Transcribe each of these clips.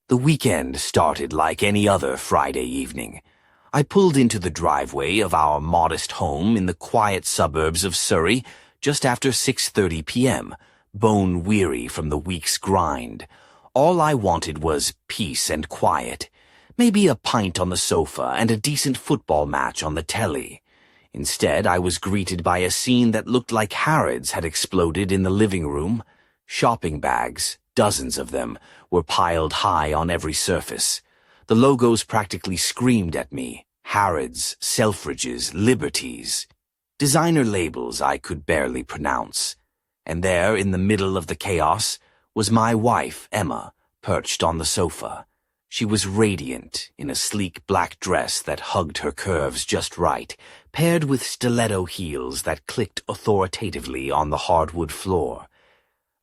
The weekend started like any other Friday evening. I pulled into the driveway of our modest home in the quiet suburbs of Surrey just after 6:30 p.m., bone-weary from the week's grind. All I wanted was peace and quiet, maybe a pint on the sofa and a decent football match on the telly. Instead, I was greeted by a scene that looked like Harrods had exploded in the living room. Shopping bags, dozens of them, were piled high on every surface. The logos practically screamed at me. Harrods, Selfridges, Liberties. Designer labels I could barely pronounce. And there, in the middle of the chaos, was my wife, Emma, perched on the sofa. She was radiant in a sleek black dress that hugged her curves just right, paired with stiletto heels that clicked authoritatively on the hardwood floor.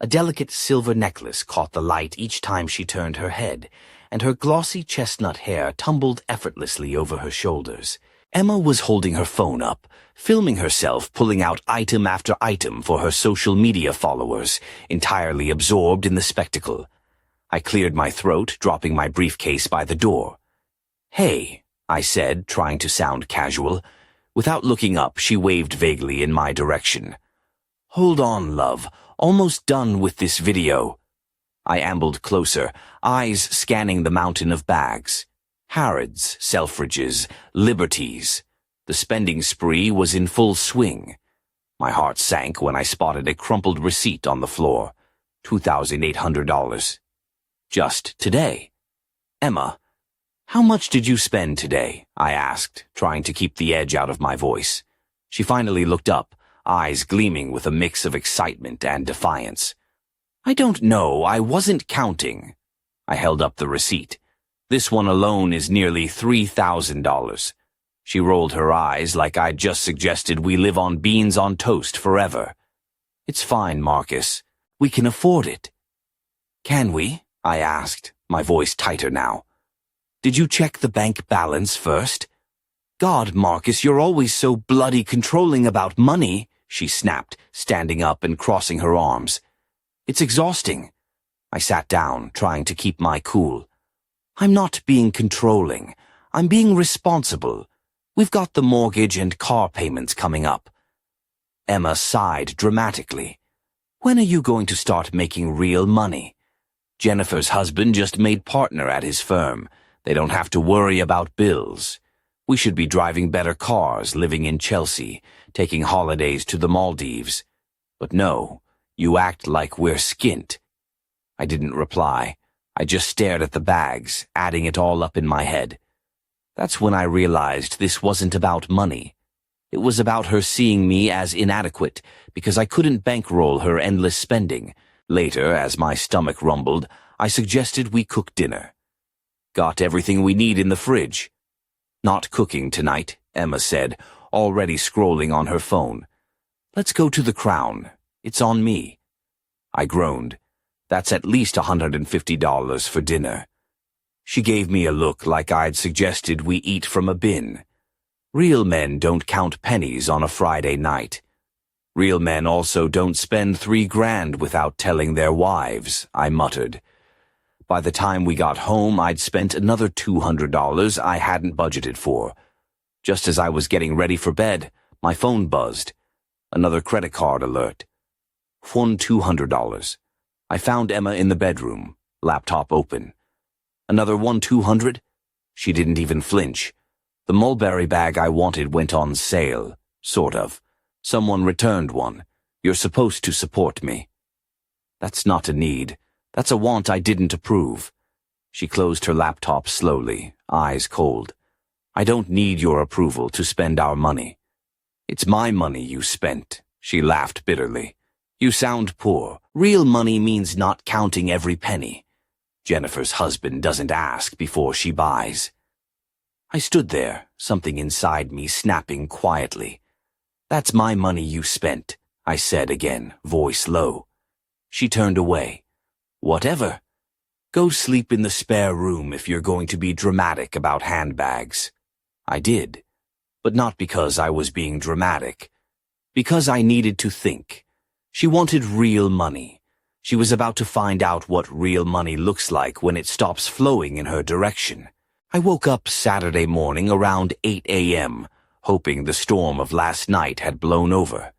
A delicate silver necklace caught the light each time she turned her head, and her glossy chestnut hair tumbled effortlessly over her shoulders. Emma was holding her phone up, filming herself pulling out item after item for her social media followers, entirely absorbed in the spectacle. I cleared my throat, dropping my briefcase by the door. "Hey," I said, trying to sound casual. Without looking up, she waved vaguely in my direction. "Hold on, love. Almost done with this video." I ambled closer, eyes scanning the mountain of bags. Harrods, Selfridges, Liberties. The spending spree was in full swing. My heart sank when I spotted a crumpled receipt on the floor. $2,800. Just today. "Emma, how much did you spend today?" I asked, trying to keep the edge out of my voice. She finally looked up, eyes gleaming with a mix of excitement and defiance. "I don't know, I wasn't counting." I held up the receipt. "This one alone is nearly $3,000. She rolled her eyes like I'd just suggested we live on beans on toast forever. "It's fine, Marcus. We can afford it." "Can we?" I asked, my voice tighter now. "Did you check the bank balance first?" "God, Marcus, you're always so bloody controlling about money," she snapped, standing up and crossing her arms. "It's exhausting." I sat down, trying to keep my cool. "I'm not being controlling. I'm being responsible. We've got the mortgage and car payments coming up." Emma sighed dramatically. "When are you going to start making real money? Jennifer's husband just made partner at his firm. They don't have to worry about bills. We should be driving better cars, living in Chelsea, taking holidays to the Maldives. But no, you act like we're skint." I didn't reply. I just stared at the bags, adding it all up in my head. That's when I realized this wasn't about money. It was about her seeing me as inadequate because I couldn't bankroll her endless spending. Later, as my stomach rumbled, I suggested we cook dinner. "Got everything we need in the fridge." "Not cooking tonight," Emma said, already scrolling on her phone. "Let's go to the Crown. It's on me." I groaned. "That's at least $150 for dinner." She gave me a look like I'd suggested we eat from a bin. Real men don't count pennies on a Friday night. Real men also don't spend $3,000 without telling their wives, I muttered. By the time we got home, I'd spent another $200 I hadn't budgeted for. Just as I was getting ready for bed, my phone buzzed. Another credit card alert. Won $200. I found Emma in the bedroom, laptop open. Another $200? She didn't even flinch. The mulberry bag I wanted went on sale, sort of. Someone returned one. You're supposed to support me. That's not a need. That's a want I didn't approve. She closed her laptop slowly, eyes cold. I don't need your approval to spend our money. It's my money you spent. She laughed bitterly. You sound poor. Real money means not counting every penny. Jennifer's husband doesn't ask before she buys. I stood there, something inside me snapping quietly. That's my money you spent, I said again, voice low. She turned away. Whatever. Go sleep in the spare room if you're going to be dramatic about handbags. I did, but not because I was being dramatic. Because I needed to think. She wanted real money. She was about to find out what real money looks like when it stops flowing in her direction. I woke up Saturday morning around 8 a.m., hoping the storm of last night had blown over.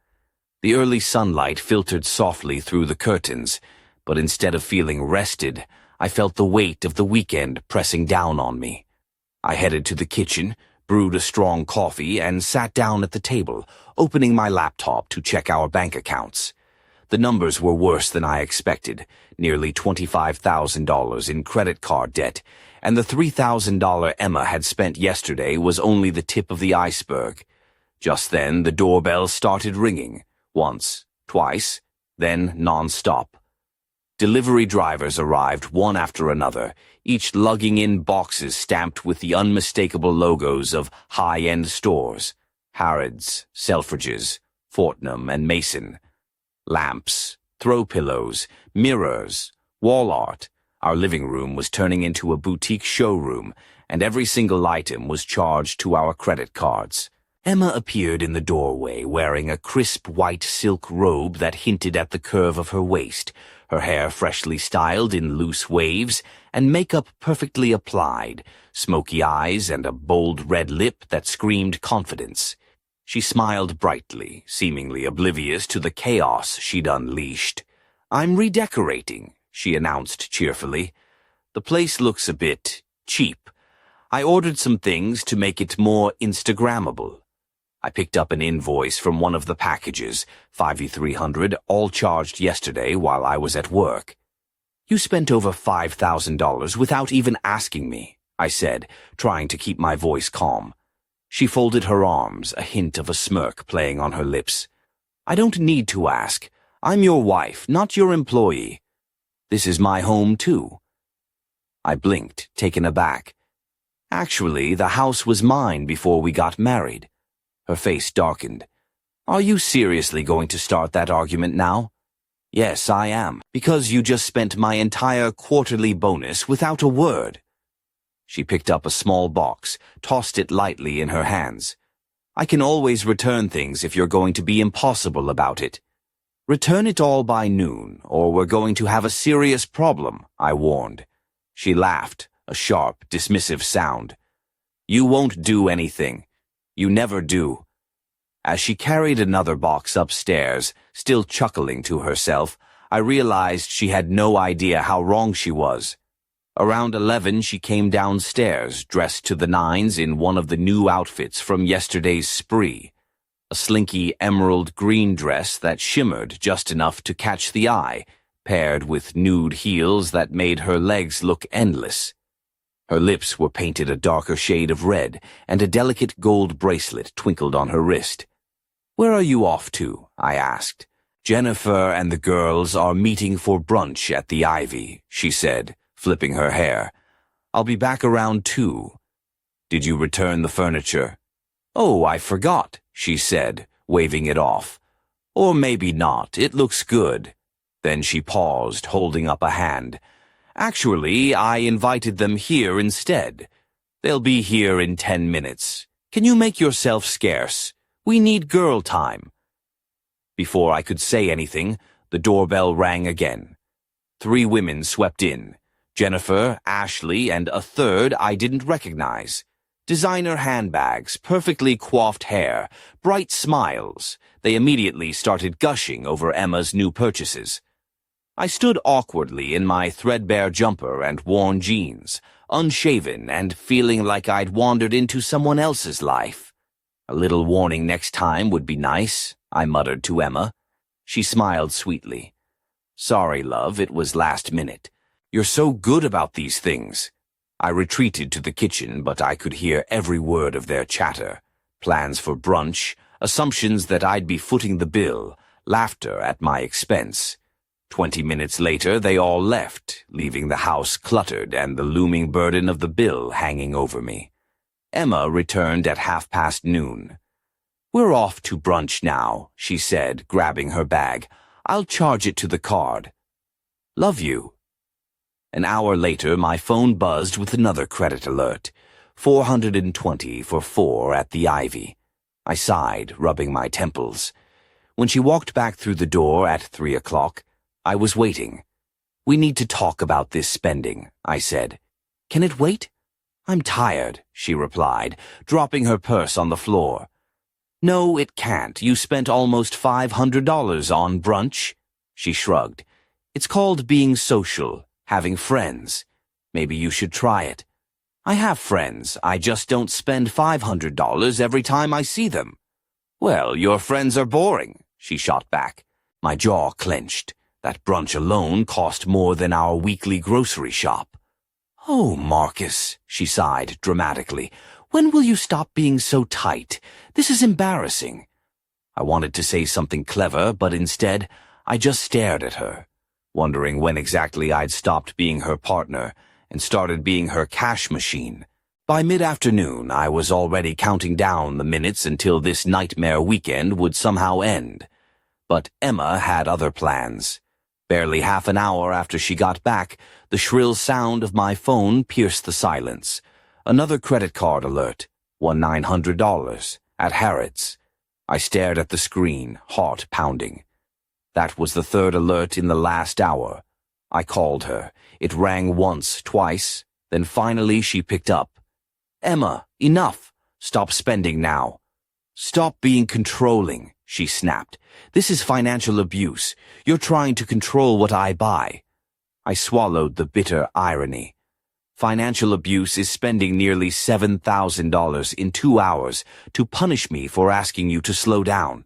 The early sunlight filtered softly through the curtains, but instead of feeling rested, I felt the weight of the weekend pressing down on me. I headed to the kitchen, brewed a strong coffee, and sat down at the table, opening my laptop to check our bank accounts. The numbers were worse than I expected, nearly $25,000 in credit card debt, and the $3,000 Emma had spent yesterday was only the tip of the iceberg. Just then, the doorbell started ringing, once, twice, then non-stop. Delivery drivers arrived one after another, each lugging in boxes stamped with the unmistakable logos of high-end stores: Harrods, Selfridges, Fortnum, and Mason. Lamps, throw pillows, mirrors, wall art. Our living room was turning into a boutique showroom, and every single item was charged to our credit cards. Emma appeared in the doorway wearing a crisp white silk robe that hinted at the curve of her waist, her hair freshly styled in loose waves, and makeup perfectly applied, smoky eyes and a bold red lip that screamed confidence. She smiled brightly, seemingly oblivious to the chaos she'd unleashed. "I'm redecorating," she announced cheerfully. "The place looks a bit cheap. I ordered some things to make it more Instagrammable." I picked up an invoice from one of the packages, $5,300, all charged yesterday while I was at work. "You spent over $5,000 without even asking me," I said, trying to keep my voice calm. She folded her arms, a hint of a smirk playing on her lips. "I don't need to ask. I'm your wife, not your employee. This is my home, too." I blinked, taken aback. "Actually, the house was mine before we got married." Her face darkened. "Are you seriously going to start that argument now?" "Yes, I am, because you just spent my entire quarterly bonus without a word." She picked up a small box, tossed it lightly in her hands. "I can always return things if you're going to be impossible about it." "Return it all by noon, or we're going to have a serious problem," I warned. She laughed, a sharp, dismissive sound. "You won't do anything. You never do." As she carried another box upstairs, still chuckling to herself, I realized she had no idea how wrong she was. Around 11, she came downstairs, dressed to the nines in one of the new outfits from yesterday's spree. A slinky emerald green dress that shimmered just enough to catch the eye, paired with nude heels that made her legs look endless. Her lips were painted a darker shade of red, and a delicate gold bracelet twinkled on her wrist. "Where are you off to?" I asked. "Jennifer and the girls are meeting for brunch at the Ivy," she said, flipping her hair. "I'll be back around 2. Did you return the furniture?" "Oh, I forgot," she said, waving it off. "Or maybe not. It looks good." Then she paused, holding up a hand. "Actually, I invited them here instead. They'll be here in 10 minutes. Can you make yourself scarce? We need girl time." Before I could say anything, the doorbell rang again. 3 women swept in. Jennifer, Ashley, and a third I didn't recognize. Designer handbags, perfectly coiffed hair, bright smiles. They immediately started gushing over Emma's new purchases. I stood awkwardly in my threadbare jumper and worn jeans, unshaven and feeling like I'd wandered into someone else's life. "A little warning next time would be nice," I muttered to Emma. She smiled sweetly. "Sorry, love, it was last minute. You're so good about these things." I retreated to the kitchen, but I could hear every word of their chatter. Plans for brunch, assumptions that I'd be footing the bill, laughter at my expense. 20 minutes later, they all left, leaving the house cluttered and the looming burden of the bill hanging over me. Emma returned at noon. "We're off to brunch now," she said, grabbing her bag. "I'll charge it to the card." "Love you." An hour later, my phone buzzed with another credit alert. $420 for 4 at the Ivy. I sighed, rubbing my temples. When she walked back through the door at 3 o'clock, I was waiting. "We need to talk about this spending," I said. "Can it wait?" "I'm tired," she replied, dropping her purse on the floor. "No, it can't. You spent almost $500 on brunch." She shrugged. "It's called being social, having friends. Maybe you should try it." "I have friends. I just don't spend $500 every time I see them." "Well, your friends are boring," she shot back. My jaw clenched. That brunch alone cost more than our weekly grocery shop. "Oh, Marcus," she sighed dramatically. "When will you stop being so tight? This is embarrassing." I wanted to say something clever, but instead, I just stared at her, wondering when exactly I'd stopped being her partner and started being her cash machine. By mid-afternoon, I was already counting down the minutes until this nightmare weekend would somehow end. But Emma had other plans. Barely half an hour after she got back, the shrill sound of my phone pierced the silence. Another credit card alert, won $900, at Harrods. I stared at the screen, heart pounding. That was the third alert in the last hour. I called her. It rang once, twice, then finally she picked up. "Emma, enough. Stop spending now." "Stop being controlling," she snapped. "This is financial abuse. You're trying to control what I buy." I swallowed the bitter irony. Financial abuse is spending nearly $7,000 in 2 hours to punish me for asking you to slow down.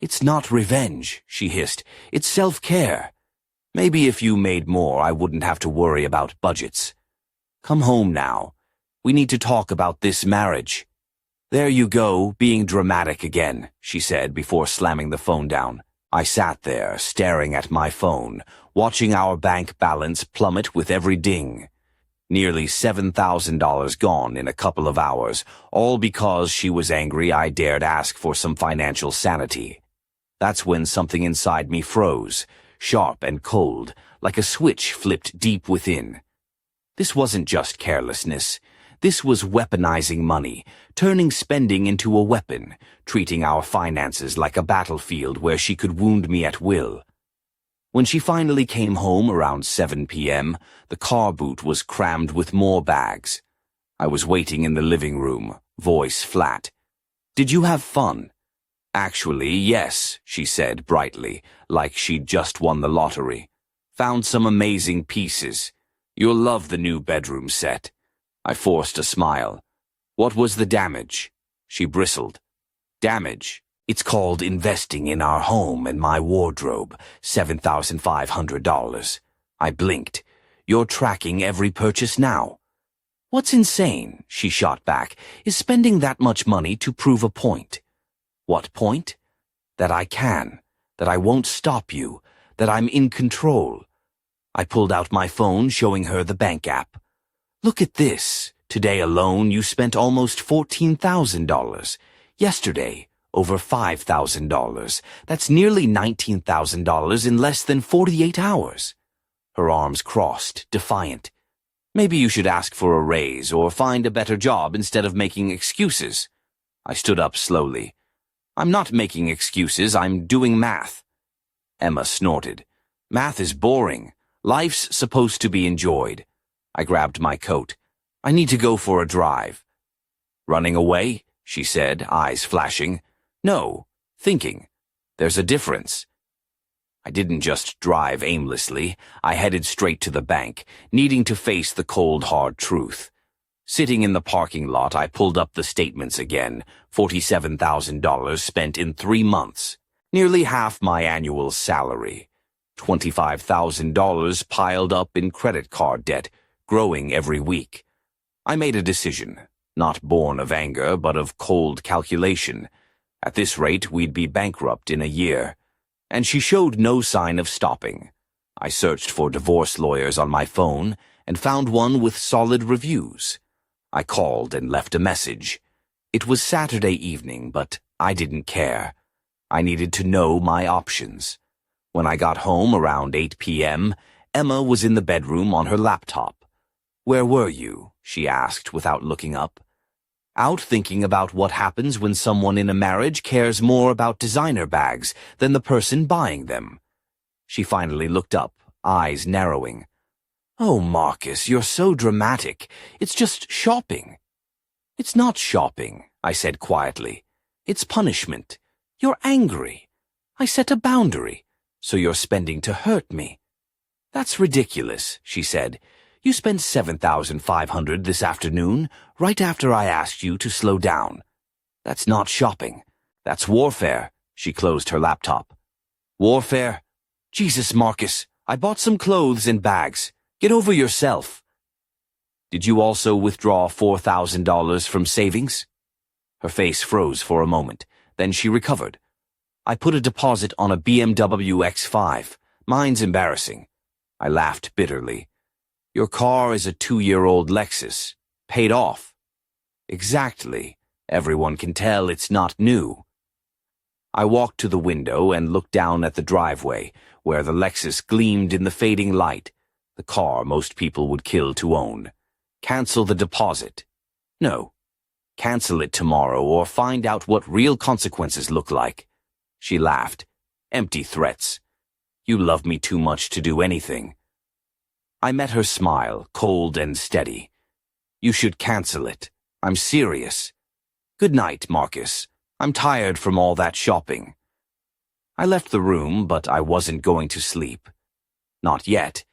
"It's not revenge," she hissed. "It's self-care. Maybe if you made more, I wouldn't have to worry about budgets. Come home now. We need to talk about this marriage." "There you go, being dramatic again," she said before slamming the phone down. I sat there, staring at my phone, watching our bank balance plummet with every ding. Nearly $7,000 gone in a couple of hours, all because she was angry I dared ask for some financial sanity. That's when something inside me froze, sharp and cold, like a switch flipped deep within. This wasn't just carelessness. This was weaponizing money, turning spending into a weapon, treating our finances like a battlefield where she could wound me at will. When she finally came home around 7 p.m., the car boot was crammed with more bags. I was waiting in the living room, voice flat. "Did you have fun?" "Actually, yes," she said brightly, like she'd just won the lottery. "Found some amazing pieces. You'll love the new bedroom set." I forced a smile. "What was the damage?" She bristled. "Damage? It's called investing in our home and my wardrobe, $7,500. I blinked. "You're tracking every purchase now." "What's insane," she shot back, "is spending that much money to prove a point." "What point?" "That I can, that I won't stop you, that I'm in control." I pulled out my phone, showing her the bank app. "Look at this. Today alone you spent almost $14,000. Yesterday, over $5,000. That's nearly $19,000 in less than 48 hours. Her arms crossed, defiant. "Maybe you should ask for a raise or find a better job instead of making excuses." I stood up slowly. "I'm not making excuses, I'm doing math." Emma snorted. "Math is boring. Life's supposed to be enjoyed." I grabbed my coat. "I need to go for a drive." "Running away?" she said, eyes flashing. "No, thinking. There's a difference." I didn't just drive aimlessly. I headed straight to the bank, needing to face the cold, hard truth. Sitting in the parking lot, I pulled up the statements again. $47,000 spent in 3 months. Nearly half my annual salary. $25,000 piled up in credit card debt, growing every week. I made a decision, not born of anger, but of cold calculation. At this rate, we'd be bankrupt in a year. And she showed no sign of stopping. I searched for divorce lawyers on my phone and found one with solid reviews. I called and left a message. It was Saturday evening, but I didn't care. I needed to know my options. When I got home around 8 p.m., Emma was in the bedroom on her laptop. "Where were you?" she asked without looking up. "Out thinking about what happens when someone in a marriage cares more about designer bags than the person buying them." She finally looked up, eyes narrowing. "Oh, Marcus, you're so dramatic. It's just shopping." "It's not shopping," I said quietly. "It's punishment. You're angry. I set a boundary, so you're spending to hurt me." "That's ridiculous," she said. "You spent $7,500 this afternoon, right after I asked you to slow down. That's not shopping. That's warfare." She closed her laptop. "Warfare? Jesus, Marcus, I bought some clothes and bags. Get over yourself." "Did you also withdraw $4,000 from savings?" Her face froze for a moment. Then she recovered. "I put a deposit on a BMW X5. Mine's embarrassing." I laughed bitterly. "Your car is a 2-year-old Lexus. Paid off." "Exactly. Everyone can tell it's not new." I walked to the window and looked down at the driveway, where the Lexus gleamed in the fading light. The car most people would kill to own. Cancel the deposit. No. Cancel it tomorrow or find out what real consequences look like. She laughed. "Empty threats. You love me too much to do anything." I met her smile, cold and steady. "You should cancel it. I'm serious. Good night, Marcus. I'm tired from all that shopping." I left the room, but I wasn't going to sleep. Not yet,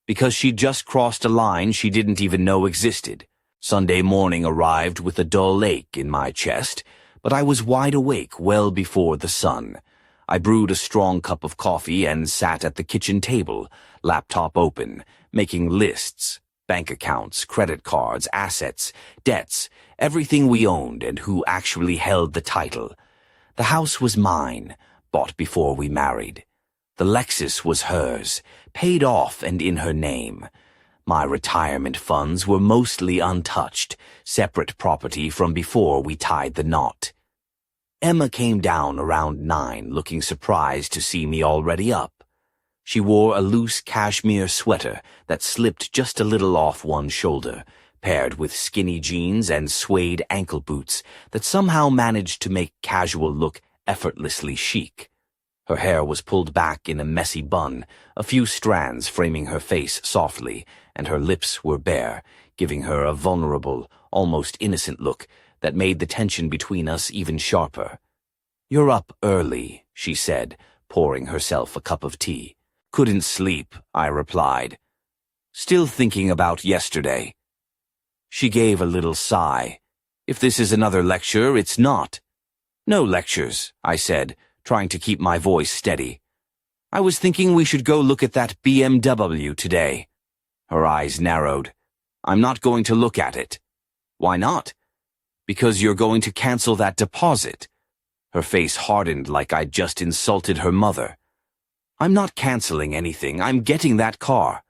because she'd just crossed a line she didn't even know existed. Sunday morning arrived with a dull ache in my chest, but I was wide awake well before the sun. I brewed a strong cup of coffee and sat at the kitchen table, laptop open, making lists, bank accounts, credit cards, assets, debts, everything we owned and who actually held the title. The house was mine, bought before we married. The Lexus was hers, paid off and in her name. My retirement funds were mostly untouched, separate property from before we tied the knot. Emma came down around 9, looking surprised to see me already up. She wore a loose cashmere sweater that slipped just a little off one shoulder, paired with skinny jeans and suede ankle boots that somehow managed to make casual look effortlessly chic. Her hair was pulled back in a messy bun, a few strands framing her face softly, and her lips were bare, giving her a vulnerable, almost innocent look that made the tension between us even sharper. "You're up early," she said, pouring herself a cup of tea. "Couldn't sleep," I replied. "Still thinking about yesterday." She gave a little sigh. "If this is another lecture, it's not." "No lectures," I said, trying to keep my voice steady. "I was thinking we should go look at that BMW today." Her eyes narrowed. "I'm not going to look at it." "Why not?" "Because you're going to cancel that deposit." Her face hardened like I'd just insulted her mother. "I'm not canceling anything. I'm getting that car."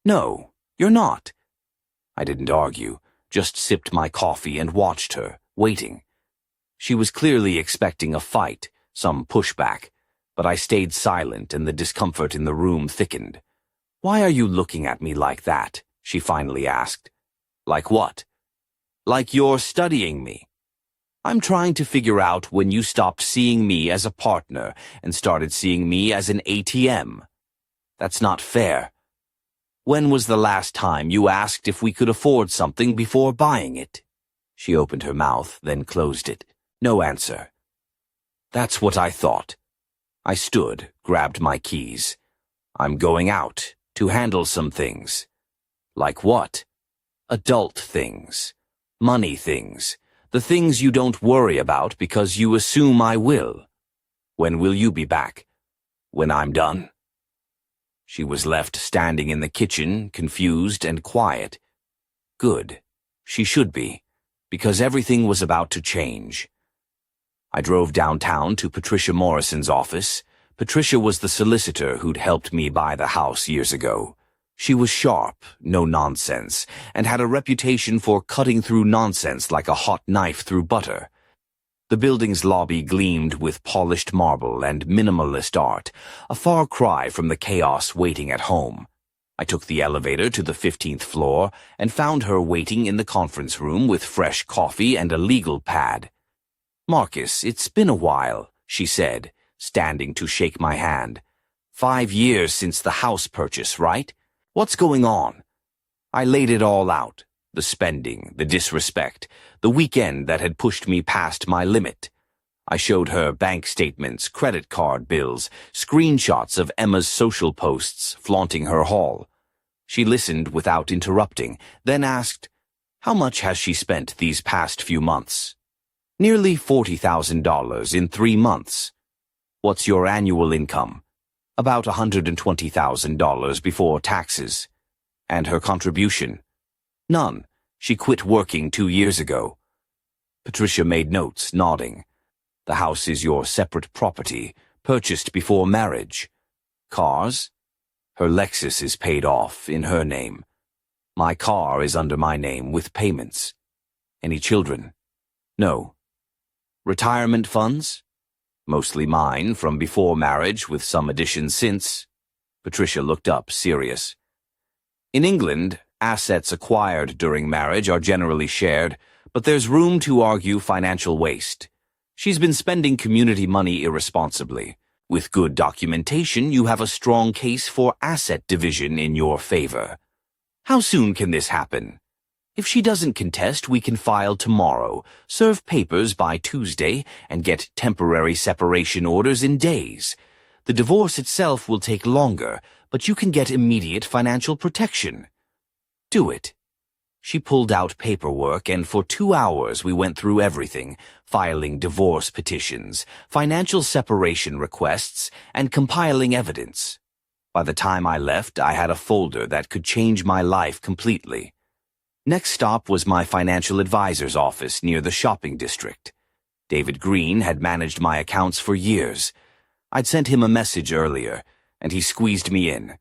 "No, you're not." I didn't argue, just sipped my coffee and watched her, waiting. She was clearly expecting a fight, some pushback, but I stayed silent and the discomfort in the room thickened. "Why are you looking at me like that?" she finally asked. "Like what?" "Like you're studying me." "I'm trying to figure out when you stopped seeing me as a partner and started seeing me as an ATM. That's not fair. When was the last time you asked if we could afford something before buying it?" She opened her mouth, then closed it. No answer. "That's what I thought." I stood, grabbed my keys. "I'm going out to handle some things." "Like what?" "Adult things. Money things. The things you don't worry about because you assume I will." "When will you be back?" "When I'm done." She was left standing in the kitchen, confused and quiet. Good. She should be, because everything was about to change. I drove downtown to Patricia Morrison's office. Patricia was the solicitor who'd helped me buy the house years ago. She was sharp, no nonsense, and had a reputation for cutting through nonsense like a hot knife through butter. The building's lobby gleamed with polished marble and minimalist art, a far cry from the chaos waiting at home. I took the elevator to the 15th floor and found her waiting in the conference room with fresh coffee and a legal pad. "Marcus, it's been a while," she said, standing to shake my hand. 5 years since the house purchase, right? What's going on? I laid it all out. The spending, the disrespect, the weekend that had pushed me past my limit. I showed her bank statements, credit card bills, screenshots of Emma's social posts flaunting her haul. She listened without interrupting, then asked, "How much has she spent these past few months?" "Nearly $40,000 in 3 months." "What's your annual income?" "About $120,000 before taxes." "And her contribution?" "None. She quit working 2 years ago." Patricia made notes, nodding. "The house is your separate property, purchased before marriage." "Cars?" "Her Lexus is paid off, in her name. My car is under my name with payments." "Any children?" "No." "Retirement funds?" "Mostly mine, from before marriage, with some additions since." Patricia looked up, serious. "In England, assets acquired during marriage are generally shared, but there's room to argue financial waste. She's been spending community money irresponsibly. With good documentation, you have a strong case for asset division in your favor. How soon can this happen? If she doesn't contest, we can file tomorrow, serve papers by Tuesday, and get temporary separation orders in days. The divorce itself will take longer, but you can get immediate financial protection. Do it." She pulled out paperwork, and for 2 hours we went through everything, filing divorce petitions, financial separation requests, and compiling evidence. By the time I left, I had a folder that could change my life completely. Next stop was my financial advisor's office near the shopping district. David Green had managed my accounts for years. I'd sent him a message earlier, and he squeezed me in.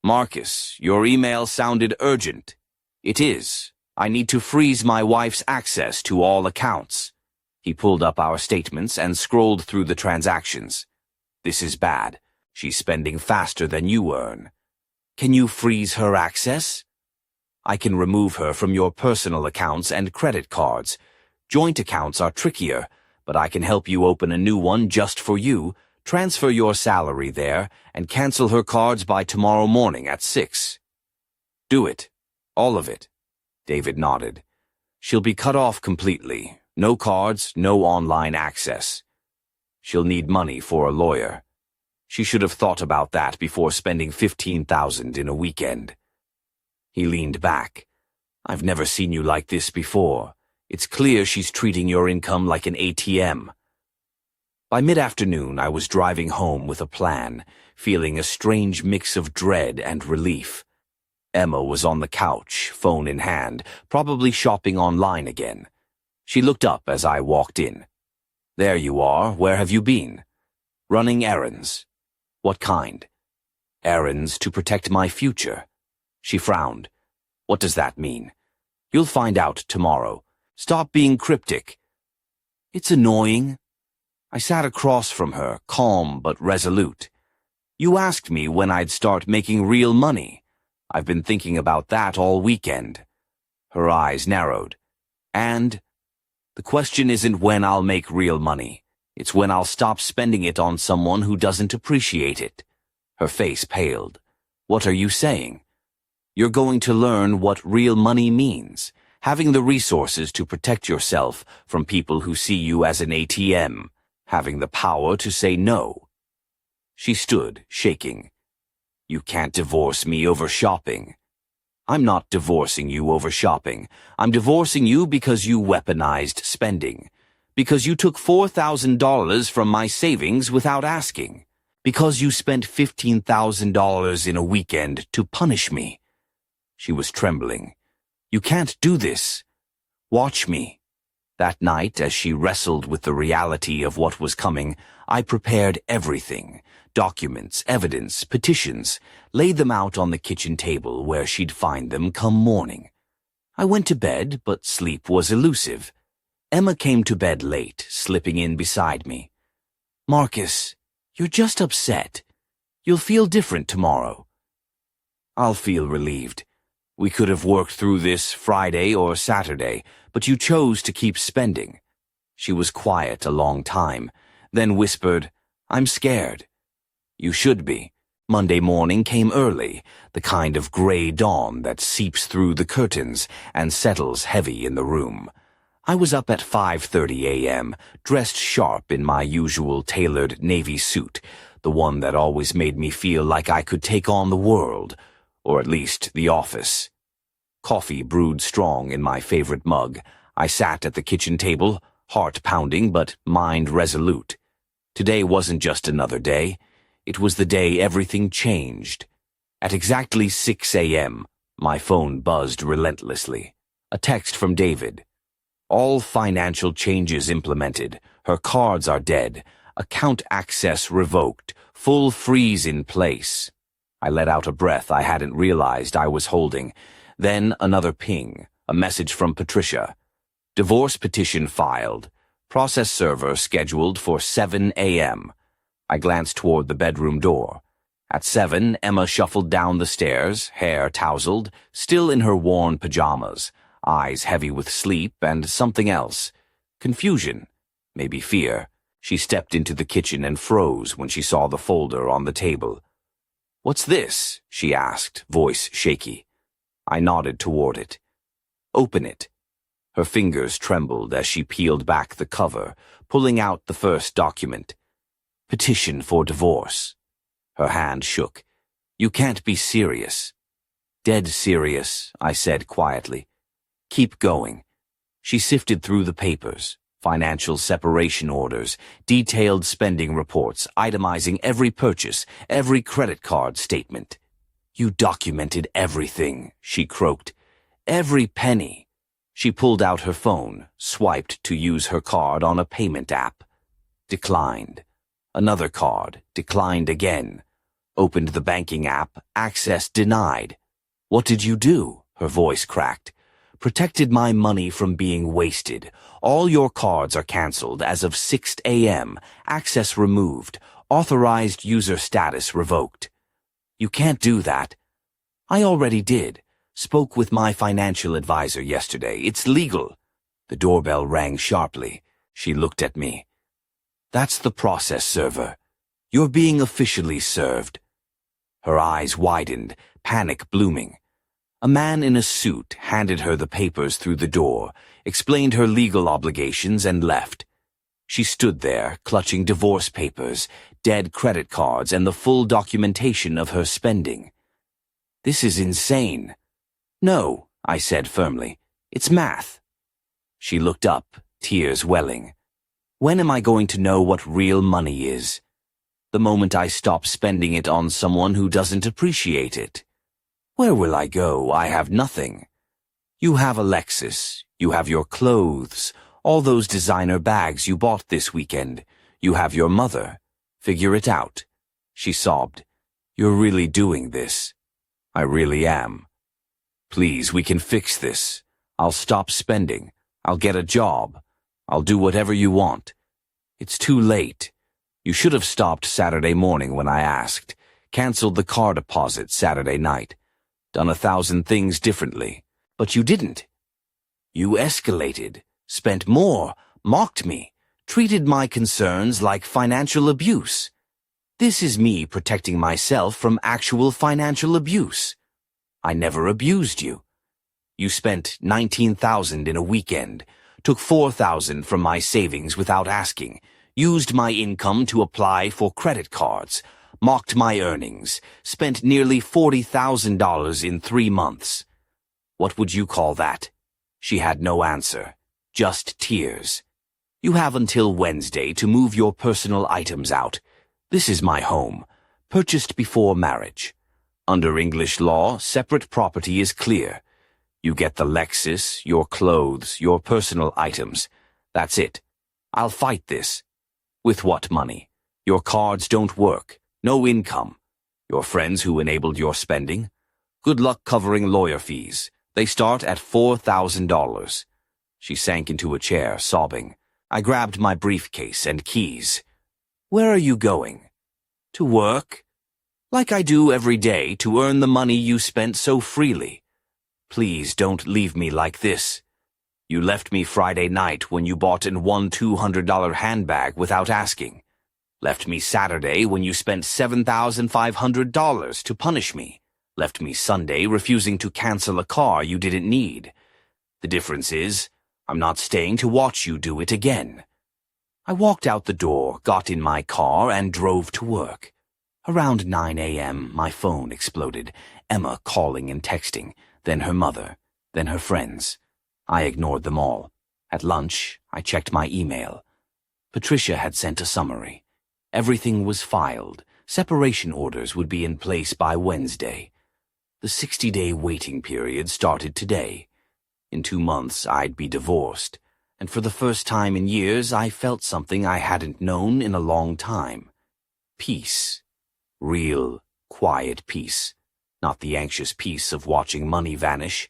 "Marcus, your email sounded urgent." "It is. I need to freeze my wife's access to all accounts." He pulled up our statements and scrolled through the transactions. "This is bad. She's spending faster than you earn." "Can you freeze her access?" "I can remove her from your personal accounts and credit cards. Joint accounts are trickier, but I can help you open a new one just for you, transfer your salary there, and cancel her cards by tomorrow morning at 6. "Do it. All of it." David nodded. "She'll be cut off completely. No cards, no online access. She'll need money for a lawyer. She should have thought about that before spending $15,000 in a weekend." He leaned back. "I've never seen you like this before. It's clear she's treating your income like an ATM." By mid-afternoon, I was driving home with a plan, feeling a strange mix of dread and relief. Emma was on the couch, phone in hand, probably shopping online again. She looked up as I walked in. "There you are. Where have you been?" "Running errands." "What kind?" "Errands to protect my future." She frowned. "What does that mean?" "You'll find out tomorrow. Stop being cryptic." "It's annoying." I sat across from her, calm but resolute. "You asked me when I'd start making real money. I've been thinking about that all weekend." Her eyes narrowed. "And?" "The question isn't when I'll make real money. It's when I'll stop spending it on someone who doesn't appreciate it." Her face paled. "What are you saying?" "You're going to learn what real money means. Having the resources to protect yourself from people who see you as an ATM. Having the power to say no." She stood, shaking. "You can't divorce me over shopping." "I'm not divorcing you over shopping. I'm divorcing you because you weaponized spending. Because you took $4,000 from my savings without asking. Because you spent $15,000 in a weekend to punish me." She was trembling. "You can't do this. Watch me." That night, as she wrestled with the reality of what was coming, I prepared everything. Documents, evidence, petitions, laid them out on the kitchen table where she'd find them come morning. I went to bed, but sleep was elusive. Emma came to bed late, slipping in beside me. "Marcus, you're just upset. You'll feel different tomorrow." "I'll feel relieved. We could have worked through this Friday or Saturday, but you chose to keep spending." She was quiet a long time, then whispered, "I'm scared." "You should be. Monday morning came early, the kind of gray dawn that seeps through the curtains and settles heavy in the room. I was up at 5:30 a.m., dressed sharp in my usual tailored navy suit, the one that always made me feel like I could take on the world, or at least the office. Coffee brewed strong in my favorite mug. I sat at the kitchen table, heart pounding but mind resolute. Today wasn't just another day. It was the day everything changed. At exactly 6 a.m., my phone buzzed relentlessly. A text from David. All financial changes implemented. Her cards are dead. Account access revoked. Full freeze in place. I let out a breath I hadn't realized I was holding. Then another ping. A message from Patricia. Divorce petition filed. Process server scheduled for 7 a.m. I glanced toward the bedroom door. At 7, Emma shuffled down the stairs, hair tousled, still in her worn pajamas, eyes heavy with sleep and something else. Confusion, maybe fear. She stepped into the kitchen and froze when she saw the folder on the table. "What's this?" she asked, voice shaky. I nodded toward it. "Open it." Her fingers trembled as she peeled back the cover, pulling out the first document. Petition for divorce. Her hand shook. "You can't be serious." "Dead serious," I said quietly. "Keep going." She sifted through the papers, financial separation orders, detailed spending reports, itemizing every purchase, every credit card statement. "You documented everything," she croaked. "Every penny." She pulled out her phone, swiped to use her card on a payment app. Declined. Another card, declined again. Opened the banking app, access denied. "What did you do?" Her voice cracked. "Protected my money from being wasted. All your cards are canceled as of 6 a.m. Access removed. Authorized user status revoked." "You can't do that." "I already did. Spoke with my financial advisor yesterday. It's legal." The doorbell rang sharply. She looked at me. "That's the process server. You're being officially served." Her eyes widened, panic blooming. A man in a suit handed her the papers through the door, explained her legal obligations, and left. She stood there, clutching divorce papers, dead credit cards, and the full documentation of her spending. "This is insane." "No," I said firmly. "It's math." She looked up, tears welling. "When am I going to know what real money is?" "The moment I stop spending it on someone who doesn't appreciate it." "Where will I go? I have nothing." "You have a Lexus. You have your clothes. All those designer bags you bought this weekend. You have your mother. Figure it out." She sobbed. "You're really doing this." "I really am." "Please, we can fix this. I'll stop spending. I'll get a job. I'll do whatever you want." "It's too late. You should have stopped Saturday morning when I asked. Canceled the car deposit Saturday night. Done 1,000 things differently. But you didn't. You escalated. Spent more. Mocked me. Treated my concerns like financial abuse. This is me protecting myself from actual financial abuse. I never abused you. You spent 19,000 in a weekend. Took 4,000 from my savings without asking, used my income to apply for credit cards, mocked my earnings, spent nearly $40,000 in 3 months. What would you call that? She had no answer, just tears. You have until Wednesday to move your personal items out. This is my home, purchased before marriage. Under English law, separate property is clear. You get the Lexus, your clothes, your personal items. That's it. I'll fight this. With what money? Your cards don't work. No income. Your friends who enabled your spending? Good luck covering lawyer fees. They start at $4,000. She sank into a chair, sobbing. I grabbed my briefcase and keys. Where are you going? To work? Like I do every day to earn the money you spent so freely. Please don't leave me like this. You left me Friday night when you bought and won $200 handbag without asking. Left me Saturday when you spent $7,500 to punish me. Left me Sunday refusing to cancel a car you didn't need. The difference is, I'm not staying to watch you do it again. I walked out the door, got in my car, and drove to work. Around 9 a.m., my phone exploded. Emma calling and texting, then her mother, then her friends. I ignored them all. At lunch, I checked my email. Patricia had sent a summary. Everything was filed. Separation orders would be in place by Wednesday. The 60-day waiting period started today. In 2 months, I'd be divorced, and for the first time in years, I felt something I hadn't known in a long time. Peace. Real, quiet peace. Not the anxious peace of watching money vanish.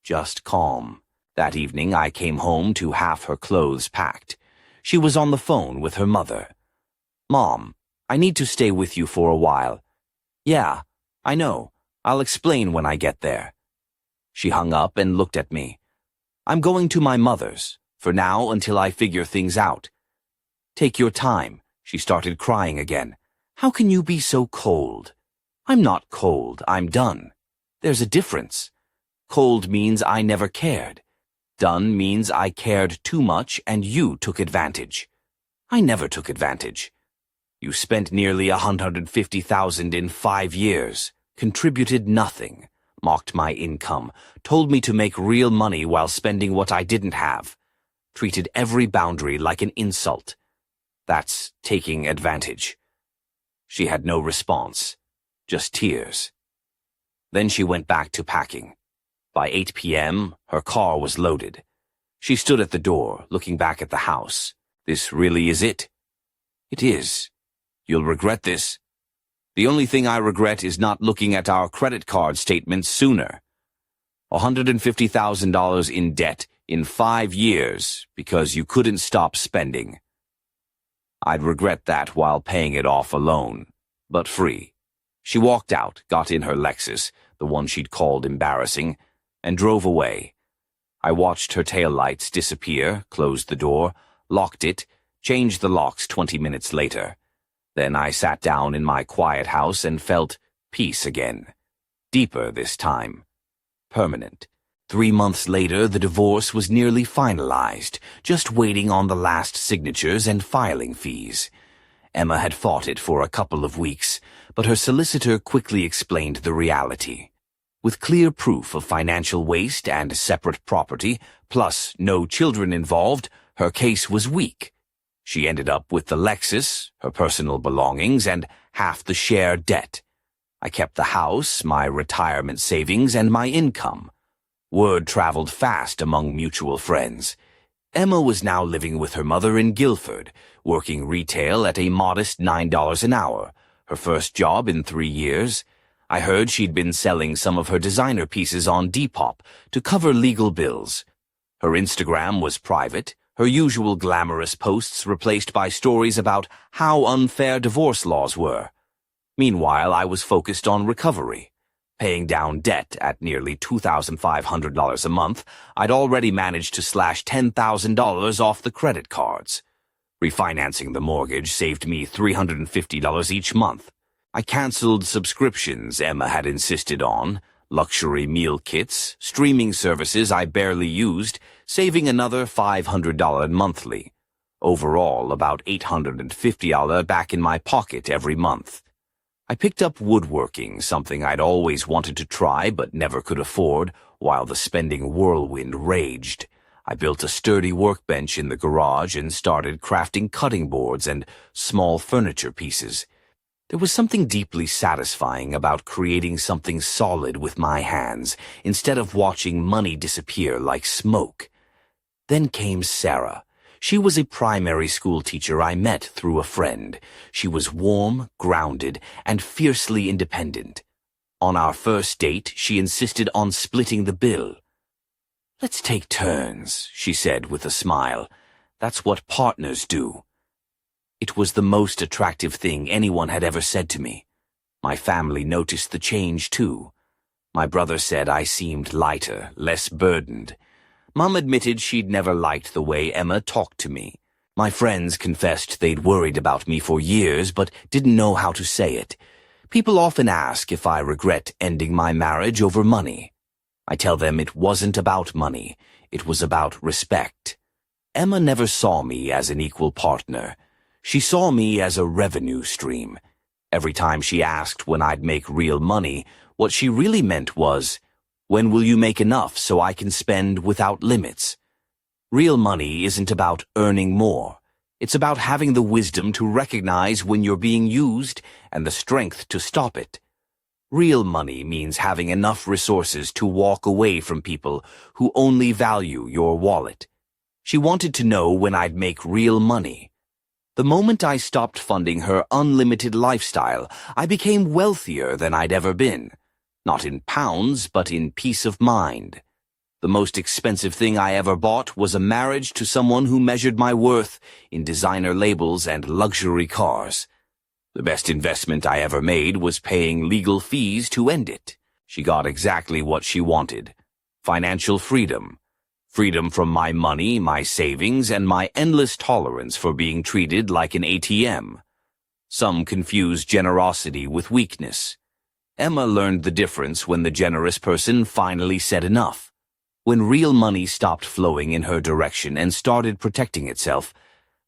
Just calm. That evening, I came home to half her clothes packed. She was on the phone with her mother. "Mom, I need to stay with you for a while." "Yeah, I know. I'll explain when I get there." She hung up and looked at me. "I'm going to my mother's, for now until I figure things out." "Take your time." She started crying again. "How can you be so cold?" "I'm not cold, I'm done. There's a difference. Cold means I never cared. Done means I cared too much and you took advantage." "I never took advantage." "You spent nearly $150,000 in 5 years, contributed nothing, mocked my income, told me to make real money while spending what I didn't have, treated every boundary like an insult. That's taking advantage." She had no response, just tears. Then she went back to packing. By 8 p.m., her car was loaded. She stood at the door, looking back at the house. "This really is it?" "It is. You'll regret this. The only thing I regret is not looking at our credit card statements sooner. $150,000 in debt in 5 years because you couldn't stop spending. I'd regret that while paying it off alone, but free." She walked out, got in her Lexus, the one she'd called embarrassing, and drove away. I watched her taillights disappear, closed the door, locked it, changed the locks 20 minutes later. Then I sat down in my quiet house and felt peace again. Deeper this time. Permanent. 3 months later, the divorce was nearly finalized, just waiting on the last signatures and filing fees. Emma had fought it for a couple of weeks, but her solicitor quickly explained the reality. With clear proof of financial waste and separate property, plus no children involved, her case was weak. She ended up with the Lexus, her personal belongings, and half the share debt. I kept the house, my retirement savings, and my income. Word traveled fast among mutual friends. Emma was now living with her mother in Guilford, working retail at a modest $9 an hour, her first job in 3 years. I heard she'd been selling some of her designer pieces on Depop to cover legal bills. Her Instagram was private, her usual glamorous posts replaced by stories about how unfair divorce laws were. Meanwhile, I was focused on recovery. Paying down debt at nearly $2,500 a month, I'd already managed to slash $10,000 off the credit cards. Refinancing the mortgage saved me $350 each month. I canceled subscriptions Emma had insisted on, luxury meal kits, streaming services I barely used, saving another $500 monthly. Overall, about $850 back in my pocket every month. I picked up woodworking, something I'd always wanted to try but never could afford, while the spending whirlwind raged. I built a sturdy workbench in the garage and started crafting cutting boards and small furniture pieces. There was something deeply satisfying about creating something solid with my hands, instead of watching money disappear like smoke. Then came Sarah. She was a primary school teacher I met through a friend. She was warm, grounded, and fiercely independent. On our first date, she insisted on splitting the bill. "Let's take turns," she said with a smile. "That's what partners do." It was the most attractive thing anyone had ever said to me. My family noticed the change, too. My brother said I seemed lighter, less burdened. Mom admitted she'd never liked the way Emma talked to me. My friends confessed they'd worried about me for years but didn't know how to say it. People often ask if I regret ending my marriage over money. I tell them it wasn't about money. It was about respect. Emma never saw me as an equal partner. She saw me as a revenue stream. Every time she asked when I'd make real money, what she really meant was, when will you make enough so I can spend without limits? Real money isn't about earning more. It's about having the wisdom to recognize when you're being used and the strength to stop it. Real money means having enough resources to walk away from people who only value your wallet. She wanted to know when I'd make real money. The moment I stopped funding her unlimited lifestyle, I became wealthier than I'd ever been. Not in pounds, but in peace of mind. The most expensive thing I ever bought was a marriage to someone who measured my worth in designer labels and luxury cars. The best investment I ever made was paying legal fees to end it. She got exactly what she wanted. Financial freedom. Freedom from my money, my savings, and my endless tolerance for being treated like an ATM. Some confuse generosity with weakness. Emma learned the difference when the generous person finally said enough. When real money stopped flowing in her direction and started protecting itself,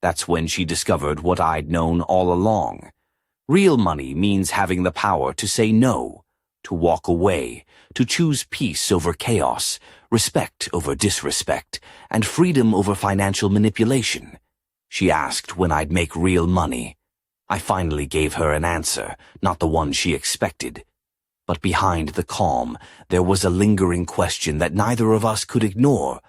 that's when she discovered what I'd known all along. Real money means having the power to say no, to walk away, to choose peace over chaos, respect over disrespect, and freedom over financial manipulation. She asked when I'd make real money. I finally gave her an answer, not the one she expected. But behind the calm, there was a lingering question that neither of us could ignore.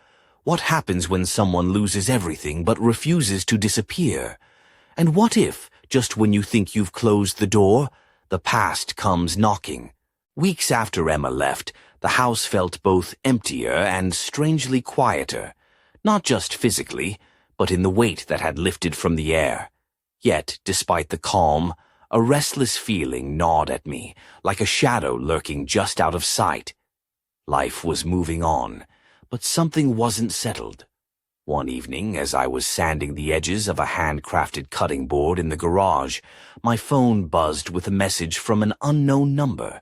What happens when someone loses everything but refuses to disappear? And what if, just when you think you've closed the door, the past comes knocking? Weeks after Emma left, the house felt both emptier and strangely quieter, not just physically, but in the weight that had lifted from the air. Yet, despite the calm, a restless feeling gnawed at me, like a shadow lurking just out of sight. Life was moving on, but something wasn't settled. One evening, as I was sanding the edges of a handcrafted cutting board in the garage, my phone buzzed with a message from an unknown number.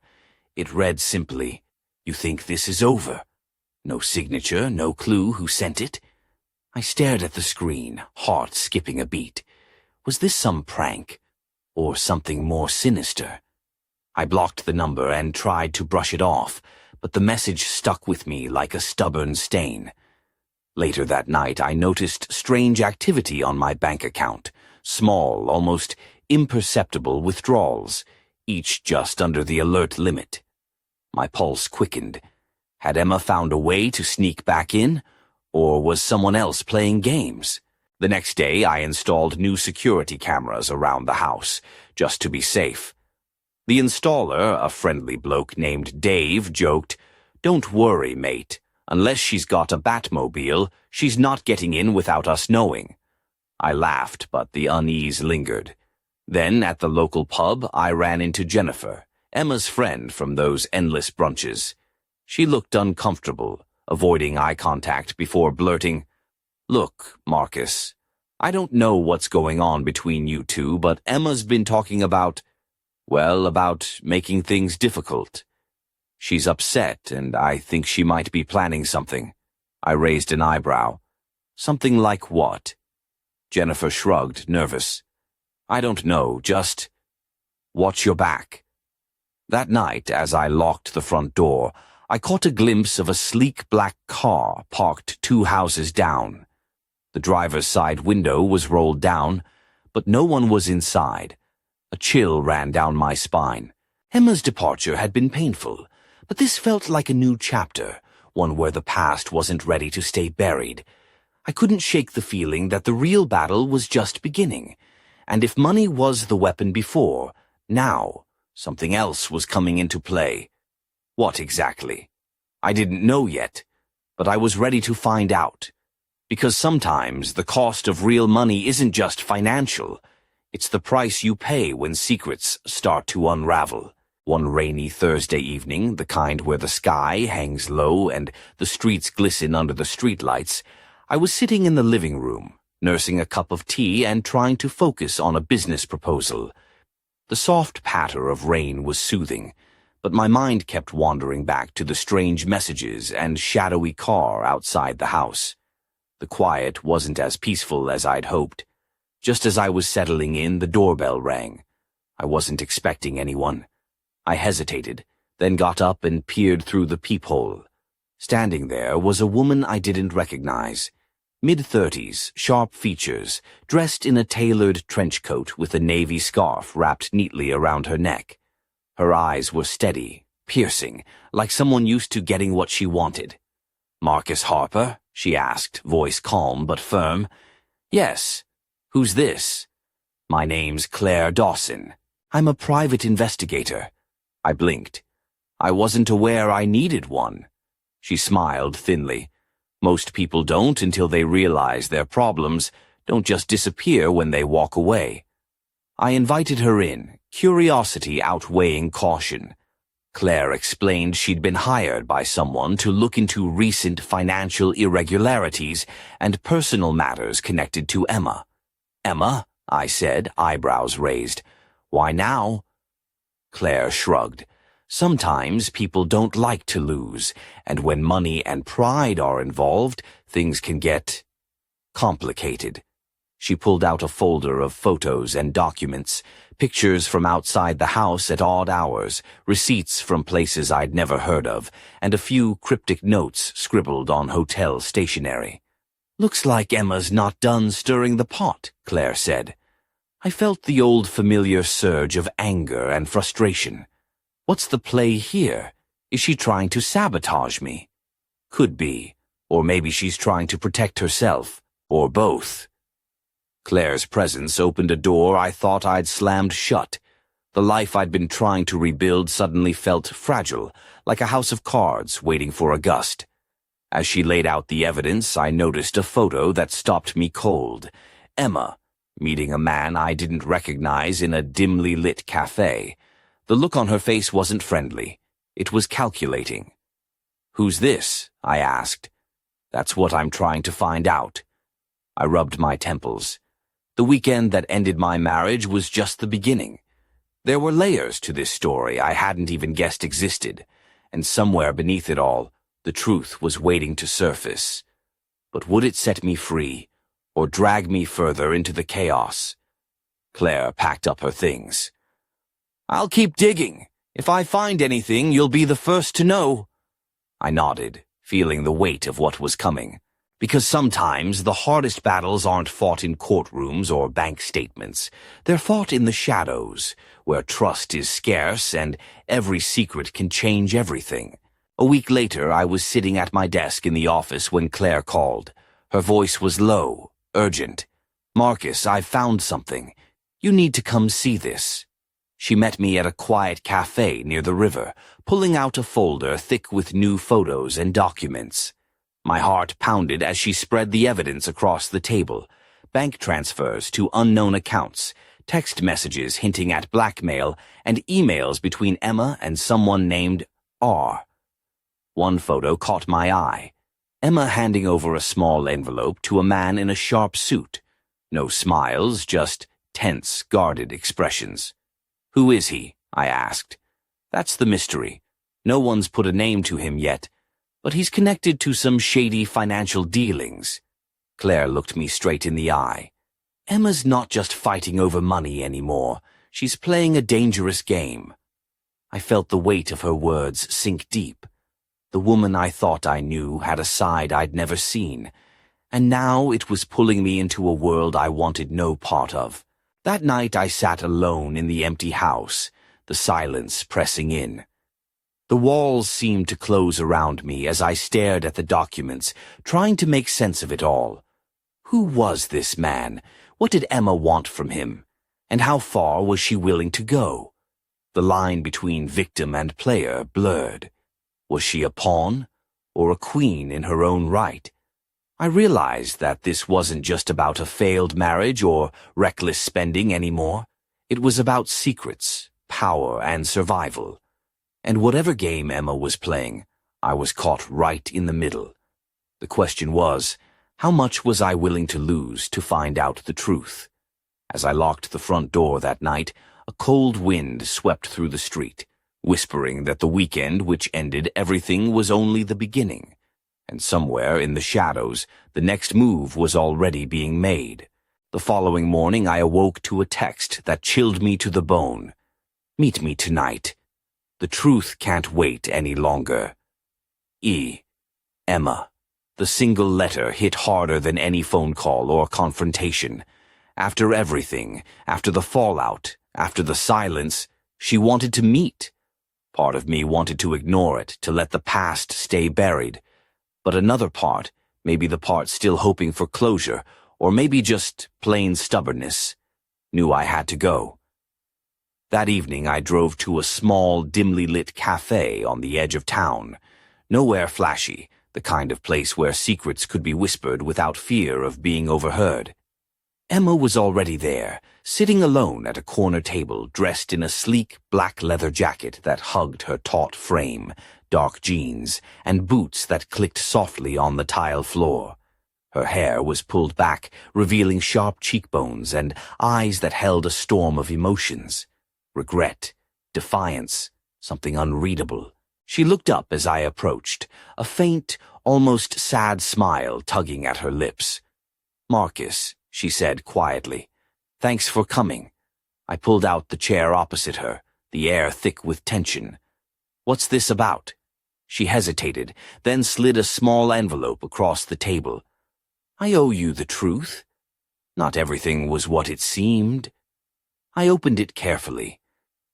It read simply, "You think this is over?" No signature, no clue who sent it. I stared at the screen, heart skipping a beat. Was this some prank? Or something more sinister? I blocked the number and tried to brush it off, but the message stuck with me like a stubborn stain. Later that night, I noticed strange activity on my bank account, small, almost imperceptible withdrawals, each just under the alert limit. My pulse quickened. Had Emma found a way to sneak back in, or was someone else playing games? The next day, I installed new security cameras around the house, just to be safe. The installer, a friendly bloke named Dave, joked, "Don't worry, mate. Unless she's got a Batmobile, she's not getting in without us knowing." I laughed, but the unease lingered. Then, at the local pub, I ran into Jennifer, Emma's friend from those endless brunches. She looked uncomfortable, avoiding eye contact before blurting, "Look, Marcus, I don't know what's going on between you two, but Emma's been talking about making things difficult. She's upset, and I think she might be planning something." I raised an eyebrow. "Something like what?" Jennifer shrugged, nervous. "I don't know, just watch your back." That night, as I locked the front door, I caught a glimpse of a sleek black car parked 2 houses down. The driver's side window was rolled down, but no one was inside. A chill ran down my spine. Emma's departure had been painful, but this felt like a new chapter, one where the past wasn't ready to stay buried. I couldn't shake the feeling that the real battle was just beginning, and if money was the weapon before, now something else was coming into play. What exactly? I didn't know yet, but I was ready to find out. Because sometimes the cost of real money isn't just financial. It's the price you pay when secrets start to unravel. One rainy Thursday evening, the kind where the sky hangs low and the streets glisten under the streetlights, I was sitting in the living room, nursing a cup of tea and trying to focus on a business proposal. The soft patter of rain was soothing, but my mind kept wandering back to the strange messages and shadowy car outside the house. The quiet wasn't as peaceful as I'd hoped. Just as I was settling in, the doorbell rang. I wasn't expecting anyone. I hesitated, then got up and peered through the peephole. Standing there was a woman I didn't recognize. Mid-30s, sharp features, dressed in a tailored trench coat with a navy scarf wrapped neatly around her neck. Her eyes were steady, piercing, like someone used to getting what she wanted. "Marcus Harper?" she asked, voice calm but firm. "Yes. Who's this?" "My name's Claire Dawson. I'm a private investigator." I blinked. I wasn't aware I needed one. She smiled thinly. Most people don't until they realize their problems don't just disappear when they walk away. I invited her in, curiosity outweighing caution. Claire explained she'd been hired by someone to look into recent financial irregularities and personal matters connected to Emma. "Emma?" I said, eyebrows raised. "Why now?" Claire shrugged. "Sometimes people don't like to lose, and when money and pride are involved, things can get complicated." She pulled out a folder of photos and documents, pictures from outside the house at odd hours, receipts from places I'd never heard of, and a few cryptic notes scribbled on hotel stationery. "Looks like Emma's not done stirring the pot," Claire said. I felt the old familiar surge of anger and frustration. What's the play here? Is she trying to sabotage me? Could be. Or maybe she's trying to protect herself. Or both. Claire's presence opened a door I thought I'd slammed shut. The life I'd been trying to rebuild suddenly felt fragile, like a house of cards waiting for a gust. As she laid out the evidence, I noticed a photo that stopped me cold. Emma, meeting a man I didn't recognize in a dimly lit cafe. The look on her face wasn't friendly. It was calculating. "Who's this?" I asked. "That's what I'm trying to find out." I rubbed my temples. The weekend that ended my marriage was just the beginning. There were layers to this story I hadn't even guessed existed, and somewhere beneath it all, the truth was waiting to surface. But would it set me free, or drag me further into the chaos? Claire packed up her things. "I'll keep digging. If I find anything, you'll be the first to know." I nodded, feeling the weight of what was coming. Because sometimes the hardest battles aren't fought in courtrooms or bank statements. They're fought in the shadows, where trust is scarce and every secret can change everything. A week later, I was sitting at my desk in the office when Claire called. Her voice was low, urgent. "Marcus, I've found something. You need to come see this." She met me at a quiet cafe near the river, pulling out a folder thick with new photos and documents. My heart pounded as she spread the evidence across the table. Bank transfers to unknown accounts, text messages hinting at blackmail, and emails between Emma and someone named R. One photo caught my eye. Emma handing over a small envelope to a man in a sharp suit. No smiles, just tense, guarded expressions. "Who is he?" I asked. "That's the mystery. No one's put a name to him yet, but he's connected to some shady financial dealings." Claire looked me straight in the eye. "Emma's not just fighting over money anymore. She's playing a dangerous game." I felt the weight of her words sink deep. The woman I thought I knew had a side I'd never seen, and now it was pulling me into a world I wanted no part of. That night I sat alone in the empty house, the silence pressing in. The walls seemed to close around me as I stared at the documents, trying to make sense of it all. Who was this man? What did Emma want from him? And how far was she willing to go? The line between victim and player blurred. Was she a pawn, or a queen in her own right? I realized that this wasn't just about a failed marriage or reckless spending anymore. It was about secrets, power, and survival. And whatever game Emma was playing, I was caught right in the middle. The question was, How much was I willing to lose to find out the truth? As I locked the front door that night, a cold wind swept through the street, whispering that the weekend which ended everything was only the beginning. And somewhere in the shadows, the next move was already being made. The following morning I awoke to a text that chilled me to the bone. Meet me tonight. The truth can't wait any longer. Emma. The single letter hit harder than any phone call or confrontation. After everything, after the fallout, after the silence, she wanted to meet. Part of me wanted to ignore it, to let the past stay buried. But another part, maybe the part still hoping for closure, or maybe just plain stubbornness, knew I had to go. That evening I drove to a small, dimly lit cafe on the edge of town. Nowhere flashy, the kind of place where secrets could be whispered without fear of being overheard. Emma was already there, sitting alone at a corner table, dressed in a sleek black leather jacket that hugged her taut frame, dark jeans, and boots that clicked softly on the tile floor. Her hair was pulled back, revealing sharp cheekbones and eyes that held a storm of emotions. Regret, defiance, something unreadable. She looked up as I approached, a faint, almost sad smile tugging at her lips. "Marcus," she said quietly, "thanks for coming." I pulled out the chair opposite her, the air thick with tension. "What's this about?" She hesitated, then slid a small envelope across the table. "I owe you the truth. Not everything was what it seemed." I opened it carefully.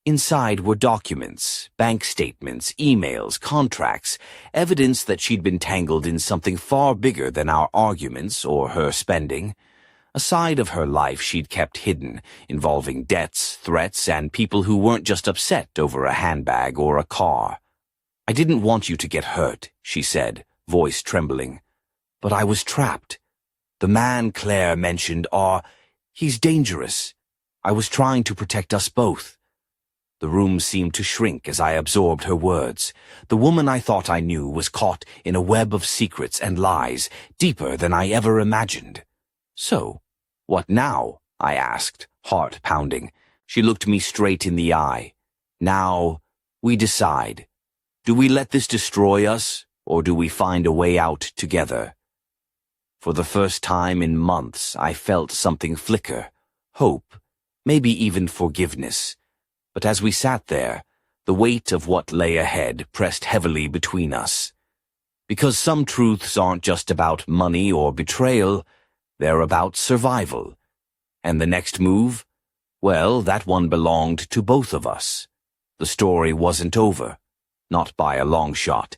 Inside were documents, bank statements, emails, contracts, evidence that she'd been tangled in something far bigger than our arguments or her spending. A side of her life she'd kept hidden, involving debts, threats, and people who weren't just upset over a handbag or a car. "I didn't want you to get hurt," she said, voice trembling. "But I was trapped. The man Claire mentioned, he's dangerous. I was trying to protect us both." The room seemed to shrink as I absorbed her words. The woman I thought I knew was caught in a web of secrets and lies, deeper than I ever imagined. "So, what now?" I asked, heart pounding. She looked me straight in the eye. "Now, we decide. Do we let this destroy us, or do we find a way out together?" For the first time in months, I felt something flicker. Hope, maybe even forgiveness. But as we sat there, the weight of what lay ahead pressed heavily between us. Because some truths aren't just about money or betrayal, they're about survival. And the next move? Well, that one belonged to both of us. The story wasn't over, not by a long shot.